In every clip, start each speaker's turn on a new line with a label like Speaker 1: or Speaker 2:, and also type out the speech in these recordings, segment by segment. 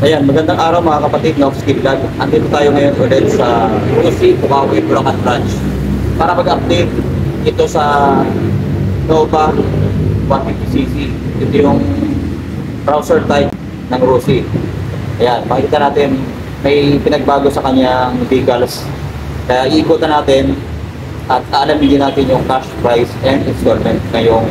Speaker 1: Ayan, magandang araw mga kapatid na Skip Vlog. Andito tayo ngayon ulit sa Rusi, Pukawi, Bulacan Branch para mag-update ito sa Nova 150cc. Ito yung browser type ng Rusi. Ayan, pakita natin may pinagbago sa kanyang vehicles. Kaya iikutan natin at aalamin din natin yung cash price and installment ngayong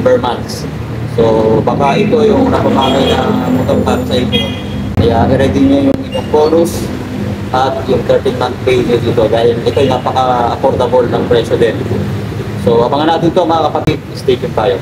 Speaker 1: per months. So baka ito yung napamamay na motor para sa inyo. Kaya i-ready nyo yung inyong bonus at yung 13-month pay nyo dito dahil ito yung napaka-affordable ng presyo din. So abangan natin ito mga kapatid, stay tuned tayo.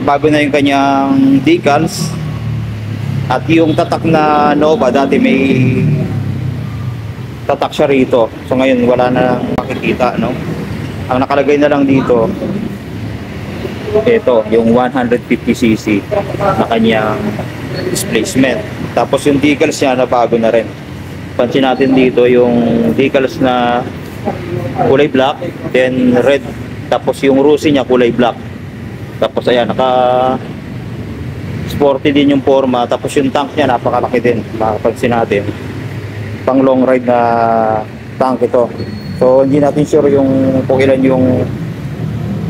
Speaker 1: Bago na yung kanyang decals at yung tatak na Nova, dati may tatak siya rito, so ngayon wala na makikita, no? Ang nakalagay na lang dito ito yung 150cc na kanyang displacement, tapos yung decals niya na bago na rin. Pansin natin dito yung decals na kulay black, then red, tapos yung Rusi niya kulay black. Tapos ayan, naka sporty din yung forma. Tapos yung tank niya napakalaki din, mapapansin natin. Pang long ride na tank ito. So hindi natin sure yung kung ilan yung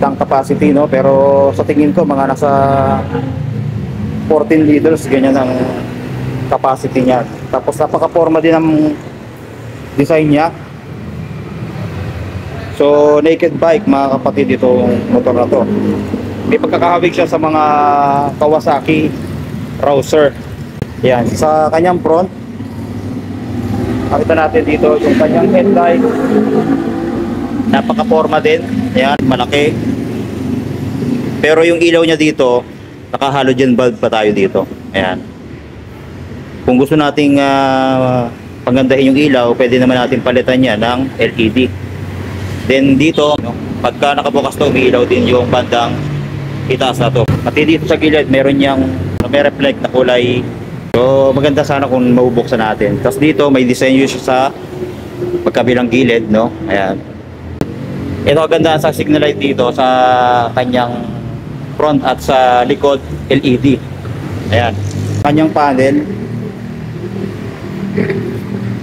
Speaker 1: tank capacity, no? Pero sa tingin ko mga nasa 14 liters ganyan ang capacity niya. Tapos napaka-forma din ang design niya. So naked bike mga kapatid itong motor na to. May pagkakahawig siya sa mga Kawasaki Rouser. Yan, sa kanyang front, makita natin dito yung kanyang headlight. Napaka-forma din. Yan, malaki. Pero yung ilaw niya dito, naka-halogen bulb pa tayo dito. Ayan. Kung gusto nating pagandahin yung ilaw, pwede naman natin palitan niya ng LED. Then dito, pagka nakabukas to, may ilaw din yung bandang itaas na to. Pati dito sa gilid meron niyang may reflect na kulay. So maganda sana kung mabubuksan natin. Tapos dito may disenyo siya sa magkabilang gilid, no? Ayan. Ito ganda sa signal light dito sa kanyang front at sa likod LED. Ayan. Kanyang panel.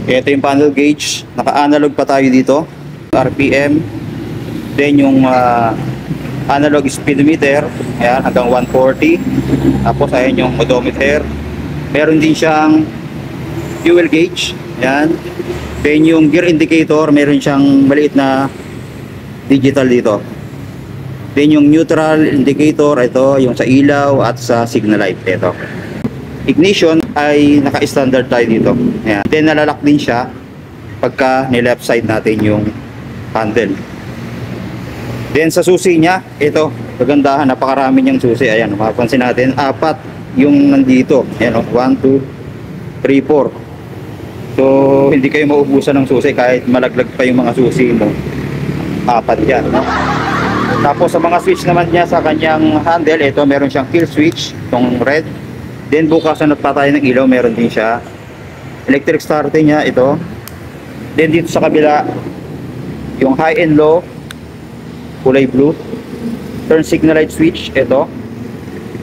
Speaker 1: Ito yung panel gauge. Naka-analog pa tayo dito. RPM. Then yung analog speedometer, ayan, hanggang 140. Tapos ayan yung odometer. Meron din siyang fuel gauge, ayan. Then yung gear indicator, meron siyang maliit na digital dito. Then yung neutral indicator, ito yung sa ilaw at sa signal light, ito. Ignition ay naka-standard tayo dito, ayan. Then nalalak din siya pagka ni-left side natin yung handle. Then sa susi niya, ito, kagandahan, napakarami niyang susi. Ayan, mapapansin natin, 4 yung nandito. Ayan, 1, 2, 3, 4. So, hindi kayo maubusan ng susi kahit malaglag pa yung mga susi mo. 4 yan, no? Tapos sa mga switch naman niya sa kanyang handle, ito, meron siyang kill switch, itong red. Then bukas na nagpatay ng ilaw, meron din siya. Electric starter niya, ito. Then dito sa kabila, yung high and low, kulay blue. Turn signal light switch, ito.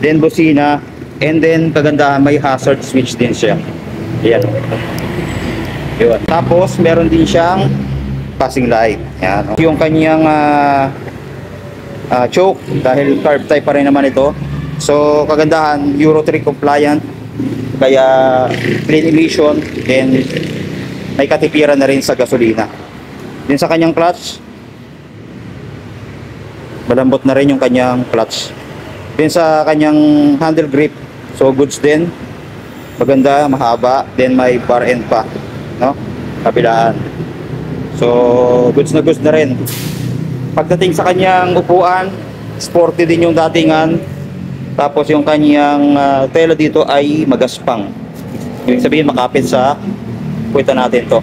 Speaker 1: Then busina, and then kagandahan may hazard switch din siya. Ayan. Yun. Tapos meron din siyang passing light. Yan. Yung kanyang choke, dahil carb type pa rin naman ito. So kagandahan, Euro 3 compliant, kaya clean emission, then may katipiran na rin sa gasolina. Din sa kanyang clutch, malambot na rin yung kanyang clutch. Din sa kanyang handle grip, so goods din, maganda, mahaba, then may bar end pa, no, kabilaan. So goods na rin. Pagdating sa kanyang upuan, sporty din yung datingan. Tapos yung kanyang tela dito ay magaspang, ibig sabihin makapit sa puweta natin to.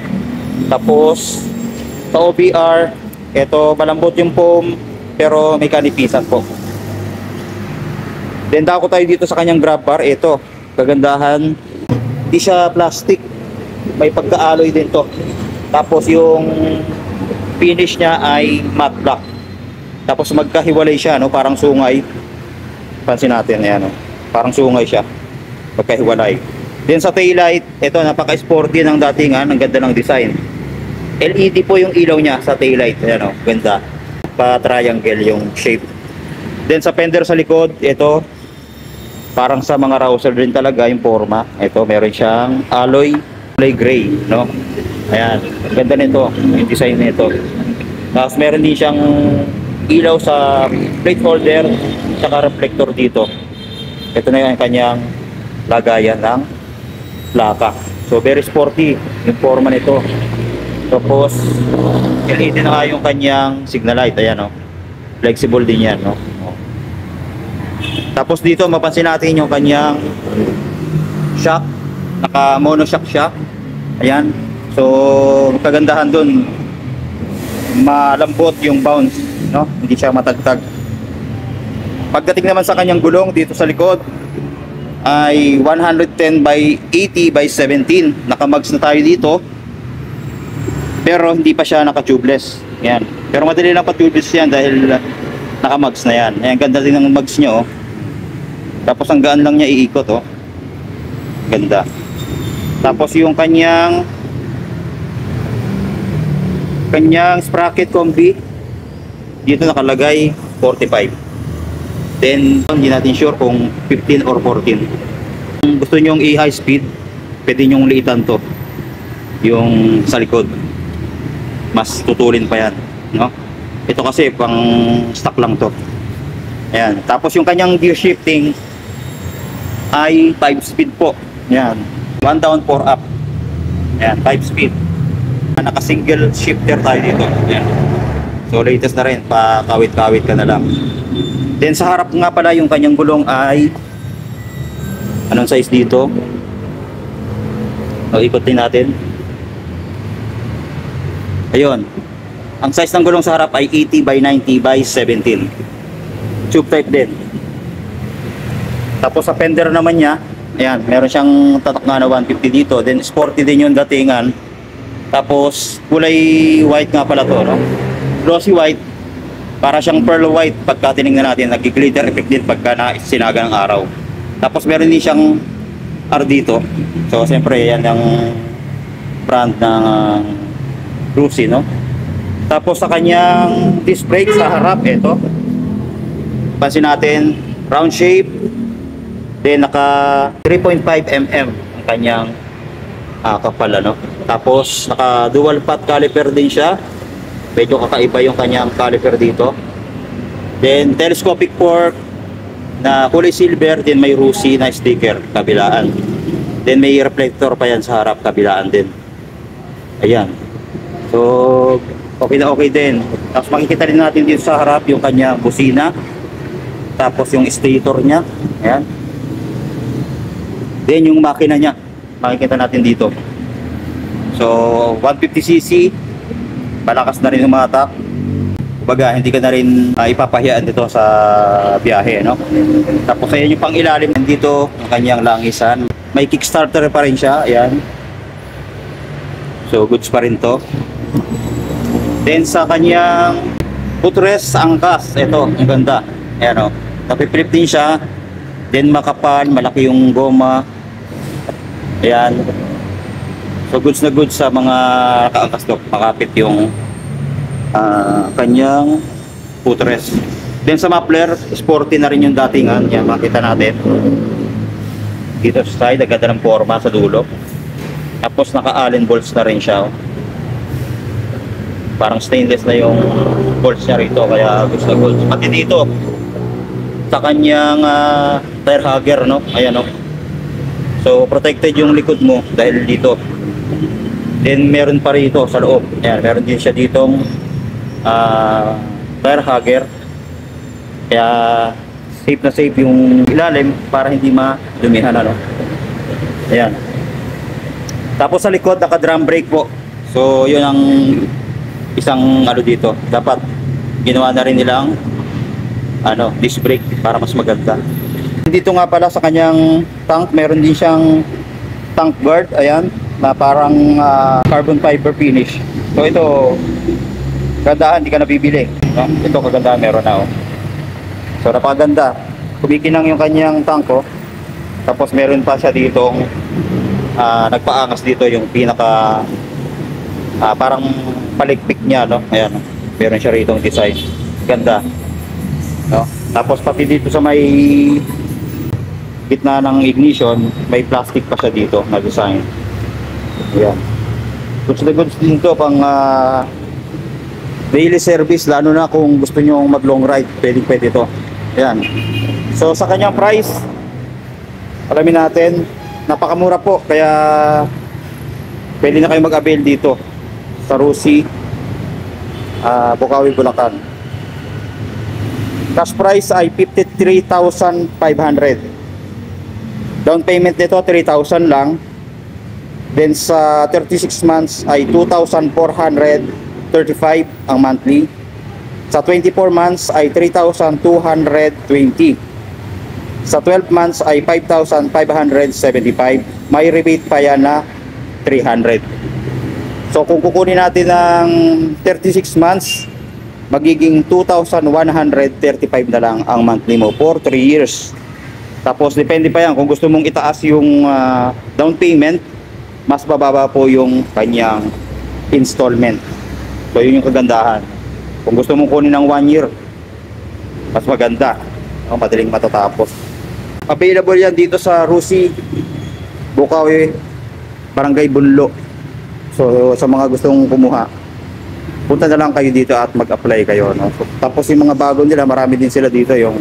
Speaker 1: Tapos sa OBR, ito malambot yung foam pero may kanipisan po. Then dako tayo dito sa kanyang grab bar. Ito kagandahan, hindi siya plastic, may pagka-alloy din to. Tapos yung finish niya ay matte black. Tapos magkahiwalay siya, no, parang sungay. Pansin natin, ayan, no, parang sungay siya, magkahiwalay. Then sa taillight, ito napaka-sporty ng datingan, ang ganda ng design. LED po yung ilaw niya sa taillight, ayan, no, ganda. Pa-triangle yung shape. Then sa fender sa likod, ito parang sa mga Rouser din talaga yung forma. Ito meron siyang alloy gray, no. Ayan, ganda nito yung design nito. Tapos meron din siyang ilaw sa plate holder, saka reflector dito. Ito na yung kanyang lagayan ng plaka. So very sporty yung forma nito. Tapos LED na nga yung kanyang signal light, ayan, no. Flexible din yan, no. Tapos dito mapansin natin yung kanyang shock, naka monoshock siya. Ayan. So kagandahan dun, malambot yung bounce, no? Hindi siya matagtag. Pagdating naman sa kanyang gulong dito sa likod ay 110 by 80 by 17. Naka-mugs na tayo dito. Pero hindi pa siya naka-tubeless. Yan. Pero madali lang pa-tubeless yan dahil naka-mugs na yan. Ayan, ganda din ng mugs niya, oh. Tapos ang gaan lang niya iikot, oh. Ganda. Tapos yung kanyang sprocket combi dito nakalagay 45. Then hindi natin sure kung 15 or 14. Kung gusto niyo i-high speed, pwede niyo liitan to, yung sa likod. Mas tutulin pa yan, no? Ito kasi pang stock lang to. Ayan. Tapos yung kanyang gear shifting ay 5 speed po. Ayan. 1 down, 4 up. Ayan, 5 speed. Naka single shifter tayo dito. Ayan. So latest na rin, pakawit-kawit ka na lang. Then sa harap nga pala yung kanyang gulong ay anong size dito? O ikotin natin. Ayun. Ang size ng gulong sa harap ay 80 by 90 by 17. Tube type din. Tapos sa fender naman niya, ayan, meron siyang tatak na 150 dito. Then sporty din yung datingan. Tapos kulay white nga pala to, no? Glossy white. Para siyang pearl white pagka tinignan natin. Nag-glitter effect din pagka sinaga ng araw. Tapos meron din siyang R dito. So siyempre yan ang brand ng Rusi, no? Tapos sa kanyang disc brake sa harap, ito. Pansin natin, round shape. Then naka 3.5 mm ang kanyang kapal, no? Tapos naka dual path caliper din siya. Medyo kakaiba yung kanyang caliper dito. Then telescopic fork na kulay silver, din may Rusi na sticker kabilaan. Then may reflector pa yan sa harap kabilaan din. Ayan. So okay na okay din. Tapos makikita rin natin dito sa harap yung kanyang busina. Tapos yung stator niya. Ayan. Then yung makina niya, makikita natin dito. So 150cc, malakas na rin humatak. Kumbaga hindi ka na rin ipapahiyaan dito sa biyahe, no? Tapos ayan yung pang ilalim dito, ang kanyang langisan. May kickstarter pa rin siya, ayan. So goods pa rin to. Then sa kanyang footrest, angkas, ito, ang ganda. Ayan, o, napipilip din siya. Then makapal, malaki yung goma. Ayan. So So goods na goods sa mga kaangkas to. Makapit yung kanyang footrest. Then sa muffler, sporty na rin yung datingan. Yan, makita natin. Dito sa side, agad ng forma sa dulo. Tapos naka-allen bolts na rin siya. Parang stainless na yung bolts niya rito, kaya goods na goods. Pati dito, sa kanyang tire hugger, no? Ayan, no? So, protected yung likod mo dahil dito. Then, meron pa rito sa loob. Ayan, meron din siya ditong tire hugger. Kaya, safe na safe yung ilalim para hindi madumihan, ano? Ayan. Tapos sa likod, naka-drum brake po. So, yun ang isang dito. Dapat, ginawa na rin nilang disc brake para mas maganda. Dito nga pala sa kanyang tank, meron din siyang tank guard. Ayan, na parang carbon fiber finish. So ito, gandaan, hindi ka nabibili. No? Ito kaganda, meron na. So napakaganda. Kumikinang yung kanyang tank. Tapos meron pa siya ditong nagpaangas dito yung pinaka parang palikpik niya, no? Ayan, meron siya rito design. Ganda. No? Tapos pati dito sa may gitna ng ignition, may plastic pa siya dito na design. Ayan. Goods na goods din to pang daily service, lalo na kung gusto nyo mag long ride, pwede to. Ayan. So sa kanyang price, alamin natin, napakamura po, kaya pwede na kayo mag-avail dito sa Rusi, Bukawi, Bulacan. Cash price ay 53,500. Down payment nito 3,000 lang. Then sa 36 months ay 2,435 ang monthly. Sa 24 months ay 3,220. Sa 12 months ay 5,575. May rebate pa yan na 300. So kung kukunin natin ng 36 months, magiging 2,135 na lang ang monthly mo for 3 years. Tapos depende pa yan kung gusto mong itaas yung down payment, mas bababa po yung kanyang installment. So yun yung kagandahan. Kung gusto mong kunin ng 1 year, mas maganda, madaling matatapos. Available yan dito sa Rusi, Bukawi, Barangay Bunlo. So sa mga gustong kumuha, punta na lang kayo dito at mag-apply kayo, no? So, tapos yung mga bago nila, marami din sila dito, yung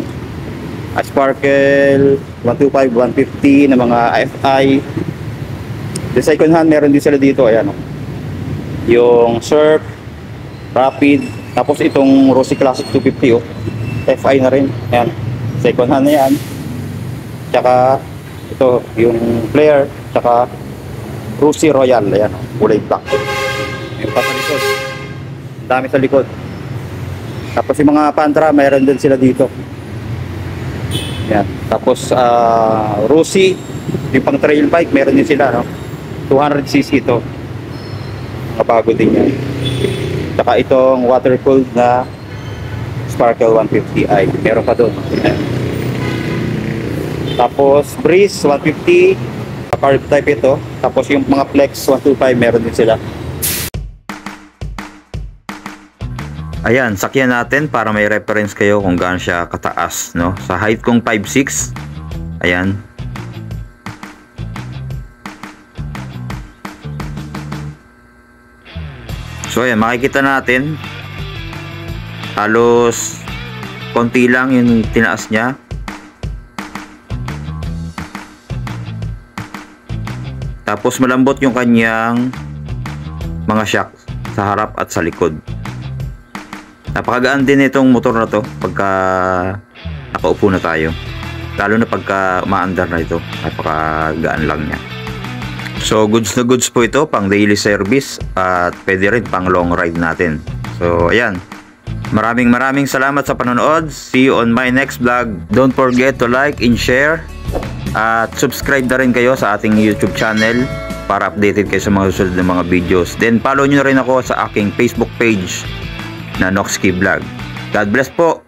Speaker 1: Sparkle 125, 150 na mga FI. The second hand, meron din sila dito. Ayan, yung Surf, Rapid. Tapos itong Rossi Classic 250, FI na rin. Ayan, second hand na yan. Tsaka ito yung Flare, tsaka Rossi Royal. Ayan, kulay black. Yung pa sa likod, dami sa likod. Tapos yung mga Pantra, meron din sila dito. Yan. Tapos Rossi, yung pang trail bike, meron din sila, no? 200cc ito. Kabago din yan. Saka itong water cooled na Sparkle 150i, meron pa doon. Tapos Breeze 150, carb type ito. Tapos yung mga Flex 125, meron din sila. Ayan, sakyan natin para may reference kayo kung gaano siya kataas, no? Sa height kong 5'6", ayan. So ayan, makikita natin halos konti lang yung tinaas niya. Tapos malambot yung kanyang mga shock sa harap at sa likod. Napakagaan din itong motor na to pagka nakaupo na tayo, lalo na pagka umaandar na ito. Napakagaan lang niya. So goods na goods po ito pang daily service at pwede rin pang long ride natin. So ayan, maraming salamat sa panonood. See you on my next vlog. Don't forget to like and share at subscribe na rin kayo sa ating YouTube channel para updated kayo sa mga susunod na mga videos. Then follow nyo na rin ako sa aking Facebook page na Noxkey Vlog. God bless po.